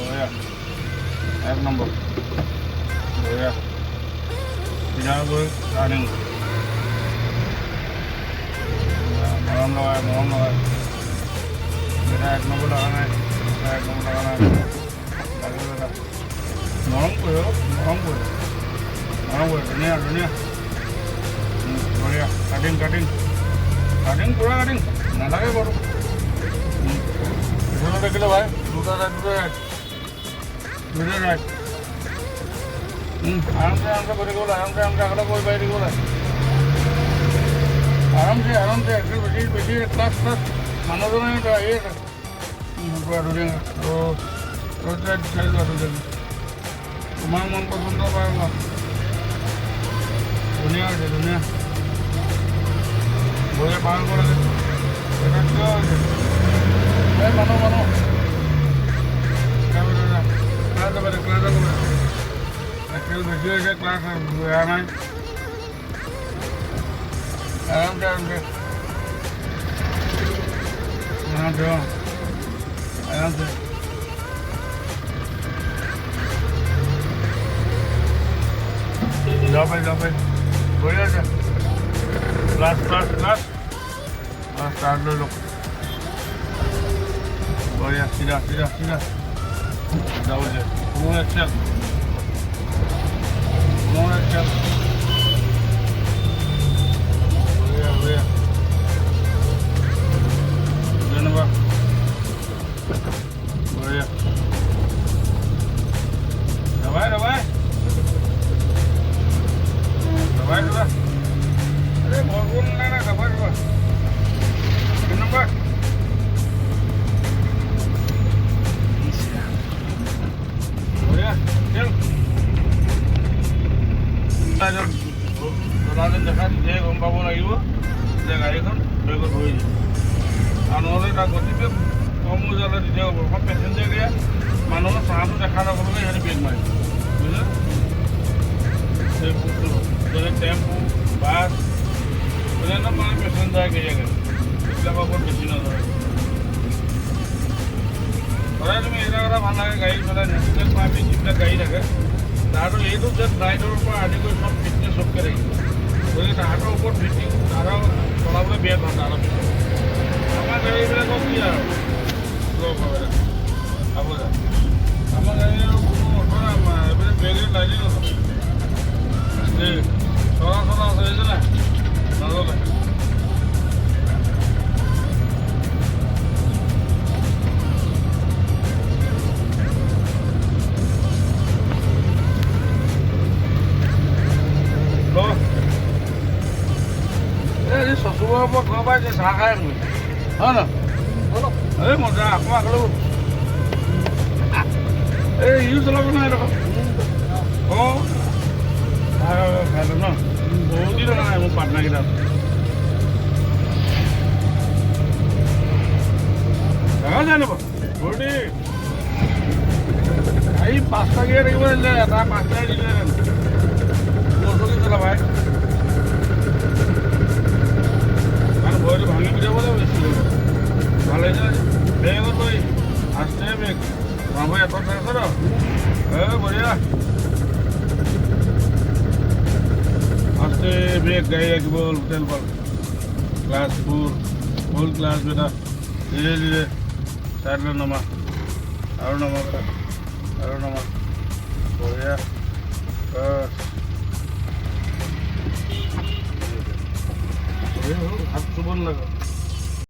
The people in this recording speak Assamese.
বঢ়িয়া এক নম্বৰ বঢ়িয়া চিধা গৈ ৰানিং মৰম লগাই বেটা এক নম্বৰ লগা নাই এক নম্বৰ লগা নাই লাগিব বেটা মৰম কৰি ধুনীয়া বঢ়িয়া কাটিং পুৰা কাটিং নালাগে বাৰু পিছনে দেখিলে ভাই দুটা ৰাইট আৰামছে কৰি দিব লাগে আৰামছে আগতে কৰি পাই দিব লাগে আৰামছে একদম বেছি ক্লাছ মানুহজনে আহি আছে পুৰা ধুনীয়া ৰ'দ চাই লোৱা ধুনীয়া তোমাৰ মন পচন্দ পাই লোৱা ধুনীয়া হৈছে ধুনীয়া বঢ়িয়া পালন কৰে এটা কিয় হৈছে এই মানুহ ক্লাছ যাব খেল বেছি হৈছে ক্লাছ বেয়া নাই আৰামছে যাব পাৰি বঢ়িয়া আছে ক্লাছ ষ্টাৰ্ট লৈ লওক বঢ়িয়া চিধা যাব যে কোনো এক্সেল বঢ়িয়া ধন্যবাদ বঢ়িয়া দবাই अरे भगवान ना खबर नंबर দেখা নিজে গম পাব লাগিব যে গাড়ীখন বেগত হৈ যায় আৰু নহ'লে তাৰ গতিকে কম যালে তেতিয়া হ'ব অকণ পেচেঞ্জাৰ গাড়ী মানুহৰ চাহটো দেখা নাপাবলৈ সিহঁতে বেগ মাৰে বুজিলে সেই বস্তু যেনে টেম্পু বাছ অন্যান্য মানে পেচেঞ্জাৰ গাড়ী এইবিলাকৰ ওপৰত বেছি নধৰে সদায় তুমি এটা কথা ভাল লাগে গাড়ী চলাই নেশ্যনেল পাৰ্টি যিবিলাক গাড়ী থাকে তাহাঁতৰ এইটো যে লাইটৰ পৰা আদি কৰি চব ফিটনেছ চবকৈ থাকিব গতিকে তাহাঁতৰ ওপৰত ভিত্তি তাহাঁতৰ চলাবলৈ বেয়া নহয় তাহাঁতৰ পিছত আমাৰ গাড়ীবিলাকক কি আৰু খাব যায় আমাৰ গাড়ী আৰু কোনো অৰ্থ নাই এইবিলাক বেগেৰে লাইটেই নথয় দেই চলা আছে এইটো নাই নল'লে চচুবৰ ওপৰত ঘৰ পাইছে চাহ খাই আনো হয় ন এই মজা অকণমান খালো এই ইউ চলাব নাই দেখোন অঁ খাই লওঁ ন বহুত দিন নাই মোৰ পাৰ্টনাৰকেইটা যায় নব ভৰ্তি গাড়ী 5টা গিয়ে থাকিব নিদিলে এটা 5টাই দিলে চলি চলা ভাই মানে ভৰিটো ভাঙি পিটাবলৈ বেছি ভাল লাগিছে বেগত লৈ আস্তে বেগ ভৰি এটত আছে ন বঢ়িয়া আস্তে বেগ গাড়ী ৰাখিব হোটেল পাল ক্লাছ 4 ফুল ক্লাছ বেটা ধীৰে ধীৰে চাইডলৈ নমা আৰু নমা বঢ়িয়া হাত চুব নালাগে